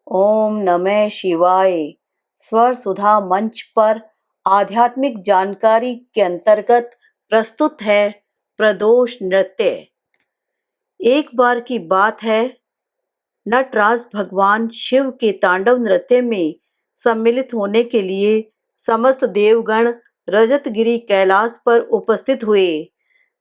ओम नमः शिवाय। स्वर सुधा मंच पर आध्यात्मिक जानकारी के अंतर्गत प्रस्तुत है प्रदोष नृत्य। एक बार की बात है, नटराज भगवान शिव के तांडव नृत्य में सम्मिलित होने के लिए समस्त देवगण रजतगिरी कैलाश पर उपस्थित हुए।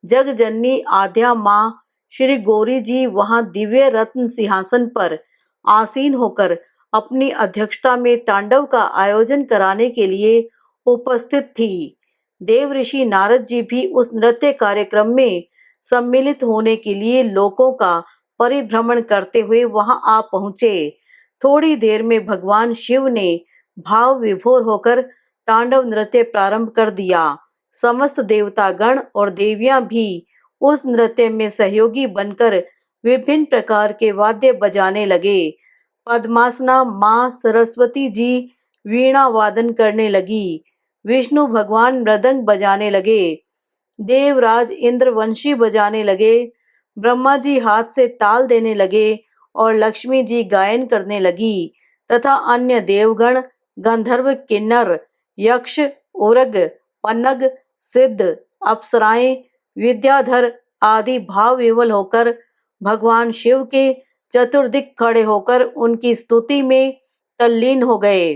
जगजननी आद्या माँ श्री गौरी जी वहां दिव्य रत्न सिंहासन पर आसीन होकर अपनी अध्यक्षता में तांडव का आयोजन कराने के लिए उपस्थित थी। देव ऋषि नारद जी भी उस नृत्य कार्यक्रम में सम्मिलित होने के लिए लोकों का परिभ्रमण करते हुए वहां आ पहुंचे। थोड़ी देर में भगवान शिव ने भाव विभोर होकर तांडव नृत्य प्रारंभ कर दिया। समस्त देवतागण और देवियां भी उस नृत्य में सहयोगी बनकर विभिन्न प्रकार के वाद्य बजाने लगे। पद्मासना मां सरस्वती जी वीणा वादन करने लगी। विष्णु भगवान मृदंग बजाने लगे। देवराज इंद्र वंशी बजाने लगे। ब्रह्मा जी हाथ से ताल देने लगे और लक्ष्मी जी गायन करने लगी तथा अन्य देवगण गंधर्व किन्नर यक्ष उरग पन्नग सिद्ध अप्सराएं विद्याधर आदि भाव विवल होकर भगवान शिव के चतुर्दिक खड़े होकर उनकी स्तुति में तल्लीन हो गए।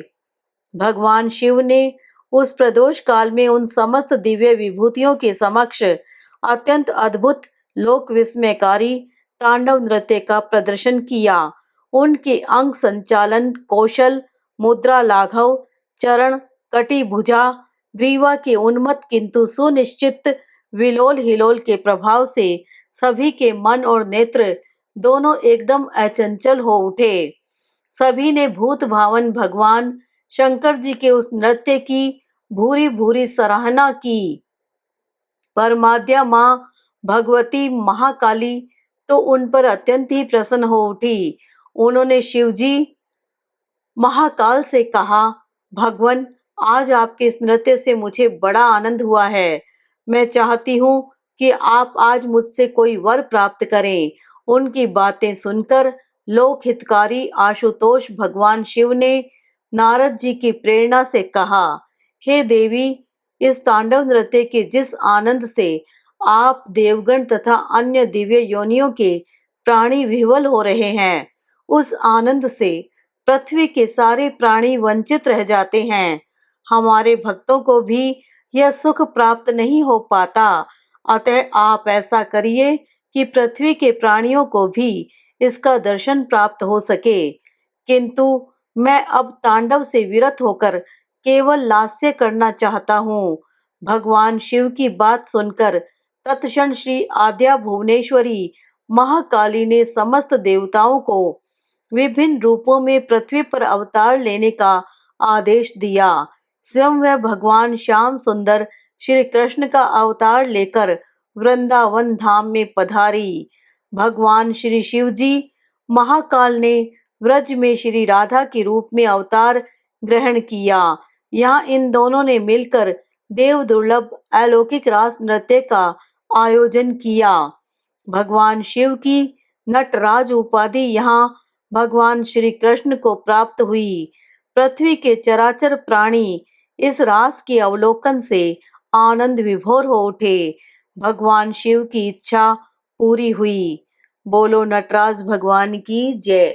भगवान शिव ने उस प्रदोष काल में उन समस्त दिव्य विभूतियों के समक्ष अत्यंत अद्भुत लोक विस्मयकारी तांडव नृत्य का प्रदर्शन किया। उनके अंग संचालन कौशल, मुद्रा लाघव, चरण कटी भुजा, ग्रीवा के उन्मत्त किंतु सुनिश्चित विलोल हिलोल के प्रभाव से सभी के मन और नेत्र दोनों एकदम अचंचल हो उठे। सभी ने भूत भावन भगवान शंकर जी के उस नृत्य की भूरी भूरी सराहना की। परमाद्या मां भगवती महाकाली तो उन पर अत्यंत ही प्रसन्न हो उठी। उन्होंने शिवजी महाकाल से कहा, भगवान आज आपके इस नृत्य से मुझे बड़ा आनंद हुआ है। मैं चाहती हूँ कि आप आज मुझसे कोई वर प्राप्त करें। उनकी बातें सुनकर लोक हितकारी आशुतोष भगवान शिव ने नारद जी की प्रेरणा से कहा, हे देवी, इस तांडव नृत्य के जिस आनंद से आप देवगण तथा अन्य दिव्य योनियों के प्राणी विह्वल हो रहे हैं, उस आनंद से पृथ्वी के सारे प्राणी वंचित रह जाते हैं। हमारे भक्तों को भी यह सुख प्राप्त नहीं हो पाता। अतः आप ऐसा करिए कि पृथ्वी के प्राणियों को भी इसका दर्शन प्राप्त हो सके। किंतु मैं अब तांडव से विरत होकर केवल लास्य करना चाहता हूँ। भगवान शिव की बात सुनकर तत्क्षण श्री आद्या भुवनेश्वरी महाकाली ने समस्त देवताओं को विभिन्न रूपों में पृथ्वी पर अवतार लेने का आदेश दिया। स्वयं वह भगवान श्याम सुंदर श्री कृष्ण का अवतार लेकर वृंदावन धाम में पधारी। भगवान श्री शिव जी महाकाल ने व्रज में श्री राधा के रूप में अवतार ग्रहण किया। यहाँ इन दोनों ने मिलकर देव दुर्लभ अलौकिक रास नृत्य का आयोजन किया। भगवान शिव की नटराज उपाधि यहाँ भगवान श्री कृष्ण को प्राप्त हुई। पृथ्वी के चराचर प्राणी इस रास के अवलोकन से आनंद विभोर हो उठे। भगवान शिव की इच्छा पूरी हुई। बोलो नटराज भगवान की जय।